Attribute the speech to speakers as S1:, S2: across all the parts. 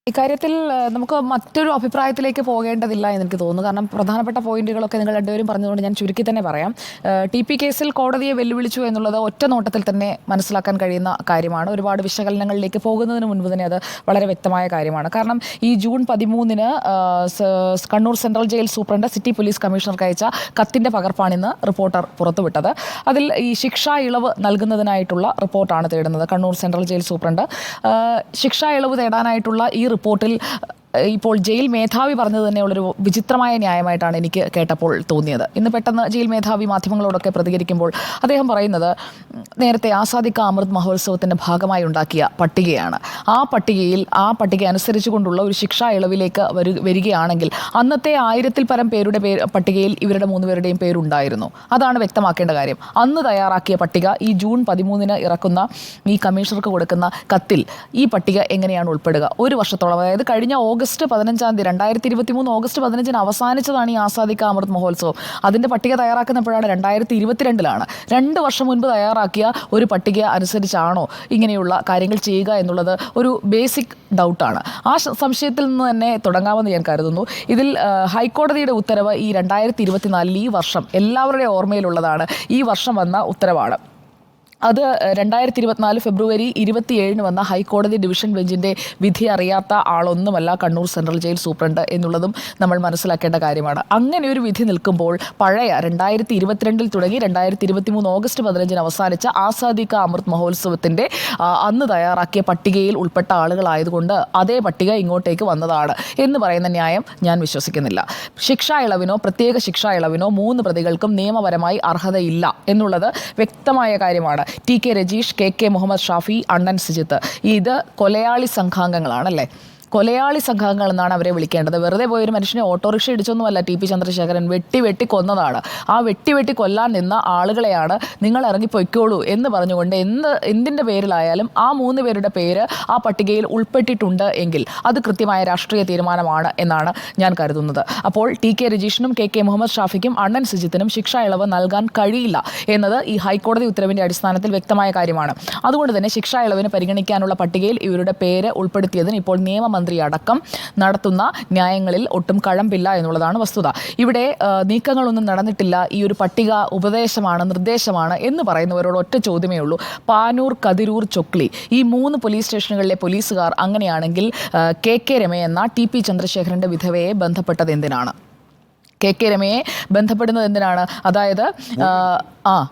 S1: ഇക്കാര്യത്തിൽ നമുക്ക് മറ്റൊരു അഭിപ്രായത്തിലേക്ക് പോകേണ്ടതില്ല എന്ന് എനിക്ക് തോന്നുന്നു. കാരണം പ്രധാനപ്പെട്ട പോയിന്റുകളൊക്കെ നിങ്ങൾ രണ്ടുപേരും പറഞ്ഞതുകൊണ്ട് ഞാൻ ചുരുക്കി തന്നെ പറയാം. TP കേസിൽ കോടതിയെ വെല്ലുവിളിച്ചു എന്നുള്ളത് ഒറ്റ നോട്ടത്തിൽ തന്നെ മനസ്സിലാക്കാൻ കഴിയുന്ന കാര്യമാണ്. ഒരുപാട് വിശകലനങ്ങളിലേക്ക് പോകുന്നതിന് മുൻപ് തന്നെ അത് വളരെ വ്യക്തമായ കാര്യമാണ്. കാരണം ഈ ജൂൺ 13-ന് Kannur central jail superintendent city police കമ്മീഷണർക്ക് അയച്ച കത്തിൻ്റെ പകർപ്പാണിന്ന് റിപ്പോർട്ടർ പുറത്തുവിട്ടത്. അതിൽ ഈ ശിക്ഷാ ഇളവ് നൽകുന്നതിനായിട്ടുള്ള റിപ്പോർട്ടാണ് തേടുന്നത്. കണ്ണൂർ സെൻട്രൽ ജയിൽ സൂപ്രണ്ട് ശിക്ഷാ ഇളവ് തേടാനായിട്ടുള്ള ഈ റിപ്പോർട്ടിൽ ഇപ്പോൾ ജയിൽ മേധാവി പറഞ്ഞത് തന്നെയുള്ളൊരു വിചിത്രമായ ന്യായമായിട്ടാണ് എനിക്ക് കേട്ടപ്പോൾ തോന്നിയത്. ഇന്ന് പെട്ടെന്ന് ജയിൽ മേധാവി മാധ്യമങ്ങളോടൊക്കെ പ്രതികരിക്കുമ്പോൾ അദ്ദേഹം പറയുന്നത് നേരത്തെ ആസാദി കാ അമൃത് മഹോത്സവത്തിൻ്റെ ഭാഗമായി ഉണ്ടാക്കിയ പട്ടികയാണ്. ആ പട്ടിക അനുസരിച്ചുകൊണ്ടുള്ള ഒരു ശിക്ഷാ ഇളവിലേക്ക് വരികയാണെങ്കിൽ അന്നത്തെ 1000-ൽ പരം പേരുടെ പട്ടികയിൽ ഇവരുടെ 3 പേരുടെയും പേരുണ്ടായിരുന്നു. അതാണ് വ്യക്തമാക്കേണ്ട കാര്യം. അന്ന് തയ്യാറാക്കിയ പട്ടിക ഈ ജൂൺ 13-ന് ഇറക്കുന്ന ഈ കമ്മീഷണർക്ക് കൊടുക്കുന്ന കത്തിൽ ഈ പട്ടിക എങ്ങനെയാണ് ഉൾപ്പെടുക? ഒരു വർഷത്തോളം, അതായത് കഴിഞ്ഞ ഓഗസ്റ്റ് 15-ാം തീയതി 2023 ഓഗസ്റ്റ് 15-ന് അവസാനിച്ചതാണ് ഈ ആസാദി കാ അമൃത് മഹോത്സവം. അതിൻ്റെ പട്ടിക തയ്യാറാക്കുന്നപ്പോഴാണ് 2022-ലാണ്. 2 വർഷം മുൻപ് തയ്യാറാക്കിയ ഒരു പട്ടിക അനുസരിച്ചാണോ ഇങ്ങനെയുള്ള കാര്യങ്ങൾ ചെയ്യുക എന്നുള്ളത് ഒരു ബേസിക് ഡൗട്ടാണ്. ആ സംശയത്തിൽ നിന്ന് തന്നെ തുടങ്ങാമെന്ന് ഞാൻ കരുതുന്നു. ഇതിൽ ഹൈക്കോടതിയുടെ ഉത്തരവ് ഈ 2024 ഈ വർഷം എല്ലാവരുടെയും ഓർമ്മയിലുള്ളതാണ്. ഈ വർഷം വന്ന ഉത്തരവാണ്. അത് 2024 ഫെബ്രുവരി 27-ന് വന്ന ഹൈക്കോടതി ഡിവിഷൻ ബെഞ്ചിൻ്റെ വിധി അറിയാത്ത ആളൊന്നുമല്ല കണ്ണൂർ സെൻട്രൽ ജയിൽ സൂപ്രണ്ട് എന്നുള്ളതും നമ്മൾ മനസ്സിലാക്കേണ്ട കാര്യമാണ്. അങ്ങനെ ഒരു വിധി നിൽക്കുമ്പോൾ പഴയ 2022-ൽ തുടങ്ങി 2023 ഓഗസ്റ്റ് 15-ന് അവസാനിച്ച ആസാദി കാ അമൃത് മഹോത്സവത്തിൻ്റെ അന്ന് തയ്യാറാക്കിയ പട്ടികയിൽ ഉൾപ്പെട്ട ആളുകളായതുകൊണ്ട് അതേ പട്ടിക ഇങ്ങോട്ടേക്ക് വന്നതാണ് എന്ന് പറയുന്ന ന്യായം ഞാൻ വിശ്വസിക്കുന്നില്ല. ശിക്ഷാ ഇളവിനോ പ്രത്യേക ശിക്ഷാ ഇളവിനോ 3 പ്രതികൾക്കും നിയമപരമായി അർഹതയില്ല എന്നുള്ളത് വ്യക്തമായ കാര്യമാണ്. TK രജീഷ്, KK മുഹമ്മദ് ഷാഫി, അണ്ണൻ സിജിത്ത് ഇത് കൊലയാളി സംഘാംഗങ്ങളാണല്ലേ? കൊലയാളി സംഘങ്ങൾ എന്നാണ് അവരെ വിളിക്കേണ്ടത്. വെറുതെ പോയൊരു മനുഷ്യനെ ഓട്ടോറിക്ഷ ഇടിച്ചൊന്നുമല്ല TP ചന്ദ്രശേഖരൻ, വെട്ടി കൊന്നതാണ്. ആ വെട്ടി കൊല്ലാൻ നിന്ന ആളുകളെയാണ് നിങ്ങൾ ഇറങ്ങിപ്പൊയ്ക്കോളൂ എന്ന് പറഞ്ഞുകൊണ്ട് എന്തിൻ്റെ പേരിലായാലും ആ 3 പേരുടെ പേര് ആ പട്ടികയിൽ ഉൾപ്പെട്ടിട്ടുണ്ട് എങ്കിൽ അത് കൃത്യമായ രാഷ്ട്രീയ തീരുമാനമാണ് എന്നാണ് ഞാൻ കരുതുന്നത്. അപ്പോൾ TK രജീഷിനും KK മുഹമ്മദ് ഷാഫിക്കും അണ്ണൻ സിജിത്തിനും ശിക്ഷാ ഇളവ് നൽകാൻ കഴിയില്ല എന്നത് ഈ ഹൈക്കോടതി ഉത്തരവിൻ്റെ അടിസ്ഥാനത്തിൽ വ്യക്തമായ കാര്യമാണ്. അതുകൊണ്ട് തന്നെ ശിക്ഷാ ഇളവിന് പരിഗണിക്കാനുള്ള പട്ടികയിൽ ഇവരുടെ പേര് ഉൾപ്പെടുത്തിയതിന് ഇപ്പോൾ നിയമമന്ത്രി അടക്കം നടത്തുന്ന ന്യായങ്ങളിൽ ഒട്ടും കഴമ്പില്ല എന്നുള്ളതാണ് വസ്തുത. ഇവിടെ നീക്കങ്ങളൊന്നും നടന്നിട്ടില്ല, ഈ ഒരു പട്ടിക ഉപദേശമാണ്, നിർദ്ദേശമാണ് എന്ന് പറയുന്നവരോട് ഒറ്റ ചോദ്യമേ ഉള്ളൂ. പാനൂർ, കതിരൂർ, ചൊക്ലി ഈ 3 പോലീസ് സ്റ്റേഷനുകളിലെ പോലീസുകാർ അങ്ങനെയാണെങ്കിൽ KK രമ എന്ന TP ചന്ദ്രശേഖരൻ്റെ വിധവയെ ബന്ധപ്പെട്ടത് എന്തിനാണ്? KK രമയെ ബന്ധപ്പെടുന്നത് എന്തിനാണ്? അതായത്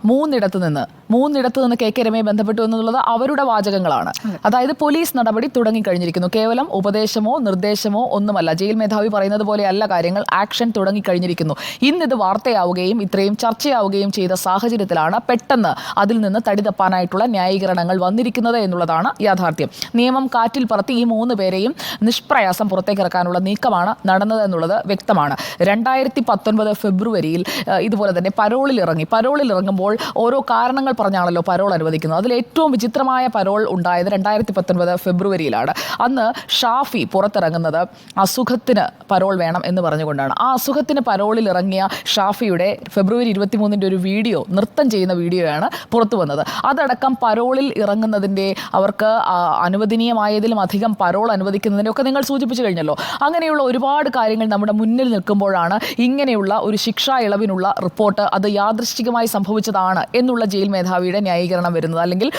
S1: മൂന്നിടത്ത് നിന്ന് KK രമയെ ബന്ധപ്പെട്ടു എന്നുള്ളത് അവരുടെ വാചകങ്ങളാണ്. അതായത് പോലീസ് നടപടി തുടങ്ങിക്കഴിഞ്ഞിരിക്കുന്നു. കേവലം ഉപദേശമോ നിർദ്ദേശമോ ഒന്നുമല്ല. ജയിൽ മേധാവി പറയുന്നത് പോലെയല്ല കാര്യങ്ങൾ. ആക്ഷൻ തുടങ്ങിക്കഴിഞ്ഞിരിക്കുന്നു. ഇന്നിത് വാർത്തയാവുകയും ഇത്രയും ചർച്ചയാവുകയും ചെയ്ത സാഹചര്യത്തിലാണ് പെട്ടെന്ന് അതിൽ നിന്ന് തടി തപ്പാനായിട്ടുള്ള ന്യായീകരണങ്ങൾ വന്നിരിക്കുന്നത് എന്നുള്ളതാണ് യാഥാർത്ഥ്യം. നിയമം കാറ്റിൽ പറത്തി ഈ 3 പേരെയും നിഷ്പ്രയാസം പുറത്തേക്കിറക്കാനുള്ള നീക്കമാണ് നടന്നത് എന്നുള്ളത് വ്യക്തമാണ്. 2019 ഫെബ്രുവരിയിൽ ഇതുപോലെ തന്നെ പരോളിൽ ഇറങ്ങുമ്പോൾ ഓരോ കാരണങ്ങൾ പറഞ്ഞാണല്ലോ പരോൾ അനുവദിക്കുന്നത്. അതിൽ ഏറ്റവും വിചിത്രമായ പരോൾ ഉണ്ടായത് 2019 ഫെബ്രുവരിയിലാണ്. അന്ന് ഷാഫി പുറത്തിറങ്ങുന്നത് അസുഖത്തിന് പരോൾ വേണം എന്ന് പറഞ്ഞുകൊണ്ടാണ്. ആ അസുഖത്തിന് പരോളിൽ ഇറങ്ങിയ ഷാഫിയുടെ ഫെബ്രുവരി 23-ൻ്റെ ഒരു വീഡിയോ, നൃത്തം ചെയ്യുന്ന വീഡിയോയാണ് പുറത്തു വന്നത്. അതടക്കം പരോളിൽ ഇറങ്ങുന്നതിൻ്റെ അവർക്ക് അനുവദനീയമായതിലും അധികം പരോൾ അനുവദിക്കുന്നതിൻ്റെ ഒക്കെ നിങ്ങൾ സൂചിപ്പിച്ചു കഴിഞ്ഞല്ലോ. അങ്ങനെയുള്ള ഒരുപാട് കാര്യങ്ങൾ നമ്മുടെ മുന്നിൽ നിൽക്കുമ്പോഴാണ് ഇങ്ങനെയുള്ള ഒരു ശിക്ഷാ ഇളവിനുള്ള റിപ്പോർട്ട് അത് യാദൃശ്ചികമായി സംഭവിച്ചതാണ് എന്നുള്ള ജയിൽ മേധാവിയുടെ ന്യായീകരണം വരുന്നത്. അല്ലെങ്കിൽ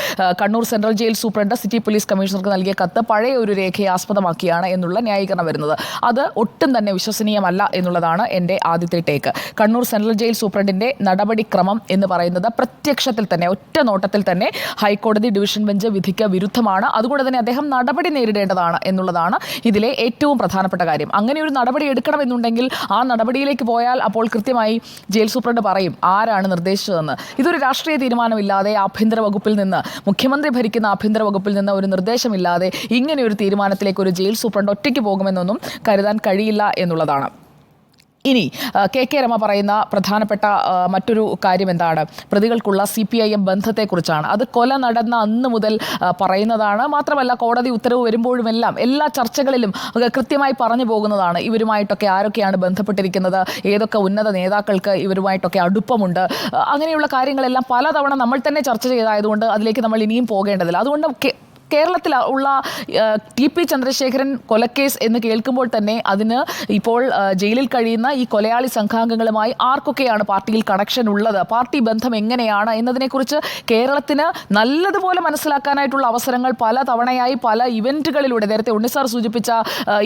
S1: Kannur central jail superintendent city police കമ്മീഷണർക്ക് നൽകിയ കത്ത് പഴയ ഒരു രേഖയെ ആസ്പദമാക്കിയാണ് എന്നുള്ള ന്യായീകരണം വരുന്നത്. അത് ഒട്ടും തന്നെ വിശ്വസനീയമല്ല എന്നുള്ളതാണ് എൻ്റെ ആദ്യത്തെ ടേക്ക്. കണ്ണൂർ സെൻട്രൽ ജയിൽ സൂപ്രണ്ടിൻ്റെ നടപടിക്രമം എന്ന് പറയുന്നത് പ്രത്യക്ഷത്തിൽ തന്നെ ഒറ്റ നോട്ടത്തിൽ തന്നെ ഹൈക്കോടതി ഡിവിഷൻ ബെഞ്ച് വിധിക്ക് വിരുദ്ധമാണ്. അതുകൊണ്ട് തന്നെ അദ്ദേഹം നടപടി നേരിടേണ്ടതാണ് എന്നുള്ളതാണ് ഇതിലെ ഏറ്റവും പ്രധാനപ്പെട്ട കാര്യം. അങ്ങനെ ഒരു നടപടി എടുക്കണമെന്നുണ്ടെങ്കിൽ ആ നടപടിയിലേക്ക് പോയാൽ അപ്പോൾ കൃത്യമായി ജയിൽ സൂപ്രണ്ട് പറയും ആരാണ് നിർദ്ദേശിച്ചതെന്ന്. ഇതൊരു രാഷ്ട്രീയ തീരുമാനമില്ലാതെ ആഭ്യന്തര വകുപ്പിൽ നിന്ന്, മുഖ്യമന്ത്രി ഭരിക്കുന്ന ആഭ്യന്തര വകുപ്പിൽ നിന്ന് ഒരു നിർദ്ദേശമില്ലാതെ ഇങ്ങനെ ഒരു തീരുമാനത്തിലേക്ക് ഒരു ജയിൽ സൂപ്രണ്ട് ഒറ്റയ്ക്ക് പോകുമെന്നൊന്നും കരുതാൻ കഴിയില്ല എന്നുള്ളതാണ്. ഇനി KK രമ പറയുന്ന പ്രധാനപ്പെട്ട മറ്റൊരു കാര്യം എന്താണ്? പ്രതികൾക്കുള്ള CPIM ബന്ധത്തെക്കുറിച്ചാണ്. അത് കൊല നടന്ന അന്ന് മുതൽ പറയുന്നതാണ്. മാത്രമല്ല കോടതി ഉത്തരവ് വരുമ്പോഴുമെല്ലാം എല്ലാ ചർച്ചകളിലും കൃത്യമായി പറഞ്ഞു പോകുന്നതാണ്. ഇവരുമായിട്ടൊക്കെ ആരൊക്കെയാണ് ബന്ധപ്പെട്ടിരിക്കുന്നത്, ഏതൊക്കെ ഉന്നത നേതാക്കൾക്ക് ഇവരുമായിട്ടൊക്കെ അടുപ്പമുണ്ട്, അങ്ങനെയുള്ള കാര്യങ്ങളെല്ലാം പലതവണ നമ്മൾ തന്നെ ചർച്ച ചെയ്തായതുകൊണ്ട് അതിലേക്ക് നമ്മൾ ഇനിയും പോകേണ്ടതില്ല. അതുകൊണ്ട് കേരളത്തിൽ ഉള്ള TP ചന്ദ്രശേഖരൻ കൊലക്കേസ് എന്ന് കേൾക്കുമ്പോൾ തന്നെ അതിന് ഇപ്പോൾ ജയിലിൽ കഴിയുന്ന ഈ കൊലയാളി സംഘാംഗങ്ങളുമായി ആർക്കൊക്കെയാണ് പാർട്ടിയിൽ കണക്ഷൻ ഉള്ളത്, പാർട്ടി ബന്ധം എങ്ങനെയാണ് എന്നതിനെക്കുറിച്ച് കേരളത്തിന് നല്ലതുപോലെ മനസ്സിലാക്കാനായിട്ടുള്ള അവസരങ്ങൾ പല തവണയായി പല ഇവന്റുകളിലൂടെ, നേരത്തെ ഉണ്ണിസാർ സൂചിപ്പിച്ച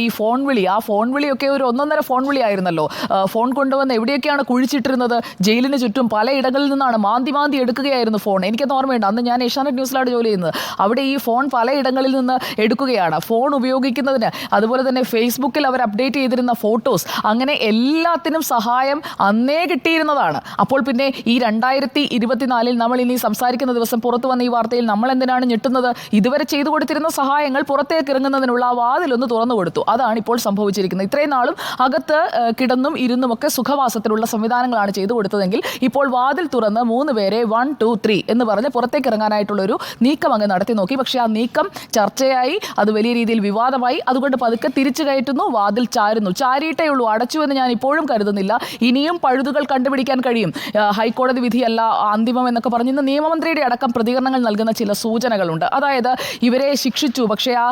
S1: ഈ ഫോൺ വിളി, ആ ഫോൺ വിളിയൊക്കെ ഒരു ഒന്നൊന്നര ഫോൺ വിളി ആയിരുന്നല്ലോ. ഫോൺ കൊണ്ടുവന്ന് എവിടെയൊക്കെയാണ് കുഴിച്ചിട്ടിരുന്നത്, ജയിലിന് ചുറ്റും പലയിടങ്ങളിൽ നിന്നാണ് മാന്തി എടുക്കുകയായിരുന്നു ഫോൺ. എനിക്കത് ഓർമ്മയുണ്ട്, അന്ന് ഞാൻ ഏഷ്യാനെറ്റ് ന്യൂസിലാണ് ജോലി ചെയ്യുന്നത്. അവിടെ ഈ ഫോൺ പലയിടങ്ങളിൽ നിന്ന് എടുക്കുകയാണ്. ഫോൺ ഉപയോഗിക്കുന്നതിന്, അതുപോലെ തന്നെ ഫേസ്ബുക്കിൽ അവർ അപ്ഡേറ്റ് ചെയ്തിരുന്ന ഫോട്ടോസ്, അങ്ങനെ എല്ലാത്തിനും സഹായം അന്നേ കിട്ടിയിരുന്നതാണ്. അപ്പോൾ പിന്നെ ഈ 2024 നമ്മൾ ഇനി സംസാരിക്കുന്ന ദിവസം പുറത്തു വന്ന ഈ വാർത്തയിൽ നമ്മൾ എന്തിനാണ് ഞെട്ടുന്നത്? ഇതുവരെ ചെയ്തു കൊടുത്തിരുന്ന സഹായങ്ങൾ പുറത്തേക്ക് ഇറങ്ങുന്നതിനുള്ള ആ വാതിലൊന്ന് തുറന്നു കൊടുത്തു. അതാണ് ഇപ്പോൾ സംഭവിച്ചിരിക്കുന്നത്. ഇത്രയും നാളും അകത്ത് കിടന്നും ഇരുന്നുമൊക്കെ സുഖവാസത്തിലുള്ള സംവിധാനങ്ങളാണ് ചെയ്തു കൊടുത്തതെങ്കിൽ ഇപ്പോൾ വാതിൽ തുറന്ന് 3 പേരെ 1, 2, 3 എന്ന് പറഞ്ഞ് പുറത്തേക്ക് ഇറങ്ങാനായിട്ടുള്ളൊരു നീക്കം അങ്ങ് നടത്തി നോക്കി. പക്ഷേ ആ നീക്കം ചർച്ചയായി, അത് വലിയ രീതിയിൽ വിവാദമായി. അതുകൊണ്ട് പതുക്കെ തിരിച്ചു കയറ്റുന്നു, വാതിൽ ചാരുന്നു. ചാരിയിട്ടേ ഉള്ളൂ, അടച്ചു എന്ന് ഞാൻ ഇപ്പോഴും കരുതുന്നില്ല. ഇനിയും പഴുതുകൾ കണ്ടുപിടിക്കാൻ കഴിയും. ഹൈക്കോടതി വിധിയല്ല അന്തിമം എന്നൊക്കെ പറഞ്ഞ് ഇന്ന് നിയമമന്ത്രിയുടെ അടക്കം പ്രതികരണങ്ങൾ നൽകുന്ന ചില സൂചനകളുണ്ട്. അതായത് ഇവരെ ശിക്ഷിച്ചു, പക്ഷേ ആ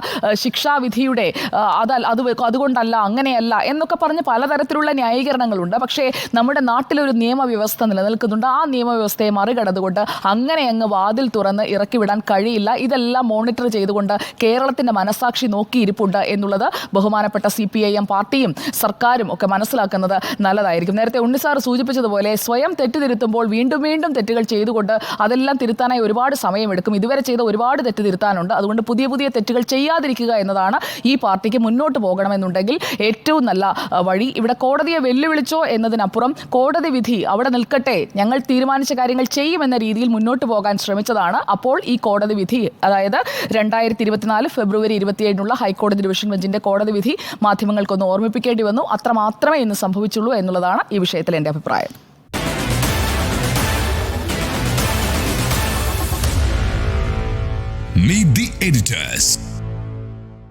S1: ശിക്ഷാവിധിയുടെ അതുകൊണ്ടല്ല, അങ്ങനെയല്ല എന്നൊക്കെ പറഞ്ഞ് പലതരത്തിലുള്ള ന്യായീകരണങ്ങളുണ്ട്. പക്ഷേ നമ്മുടെ നാട്ടിലൊരു നിയമവ്യവസ്ഥ നിലനിൽക്കുന്നുണ്ട്. ആ നിയമവ്യവസ്ഥയെ മറികടന്നുകൊണ്ട് അങ്ങനെ അങ്ങ് വാതിൽ തുറന്ന് ഇറക്കിവിടാൻ കഴിയില്ല. ഇതെല്ലാം മോണിറ്റർ ചെയ്തുകൊണ്ട് കേരളത്തിൻ്റെ മനസാക്ഷി നോക്കിയിരിപ്പുണ്ട് എന്നുള്ളത് ബഹുമാനപ്പെട്ട CPIM പാർട്ടിയും സർക്കാരും ഒക്കെ മനസ്സിലാക്കുന്നത് നല്ലതായിരിക്കും. നേരത്തെ ഉണ്ണിസാർ സൂചിപ്പിച്ചതുപോലെ സ്വയം തെറ്റുതിരുത്തുമ്പോൾ വീണ്ടും തെറ്റുകൾ ചെയ്തുകൊണ്ട് അതെല്ലാം തിരുത്താനായി ഒരുപാട് സമയമെടുക്കും. ഇതുവരെ ചെയ്ത ഒരുപാട് തെറ്റ് തിരുത്താനുണ്ട്. അതുകൊണ്ട് പുതിയ തെറ്റുകൾ ചെയ്യാതിരിക്കുക എന്നതാണ് ഈ പാർട്ടിക്ക് മുന്നോട്ട് പോകണമെന്നുണ്ടെങ്കിൽ ഏറ്റവും നല്ല വഴി. ഇവിടെ കോടതിയെ വെല്ലുവിളിച്ചോ എന്നതിനപ്പുറം കോടതി വിധി അവിടെ നിൽക്കട്ടെ, ഞങ്ങൾ തീരുമാനിച്ച കാര്യങ്ങൾ ചെയ്യുമെന്ന രീതിയിൽ മുന്നോട്ട് പോകാൻ ശ്രമിച്ചതാണ്. അപ്പോൾ ഈ കോടതി വിധി, അതായത് 2024 ഫെബ്രുവരി 27 ഹൈക്കോടതി ഡിവിഷൻ ബെഞ്ചിന്റെ കോടതി വിധി മാധ്യമങ്ങൾക്കൊന്ന് ഓർമ്മിപ്പിക്കേണ്ടി വന്നു. അത്രമാത്രമേ ഇന്ന് സംഭവിച്ചുള്ളൂ എന്നുള്ളതാണ് ഈ വിഷയത്തിൽ എൻ്റെ അഭിപ്രായം.
S2: Meet the editors.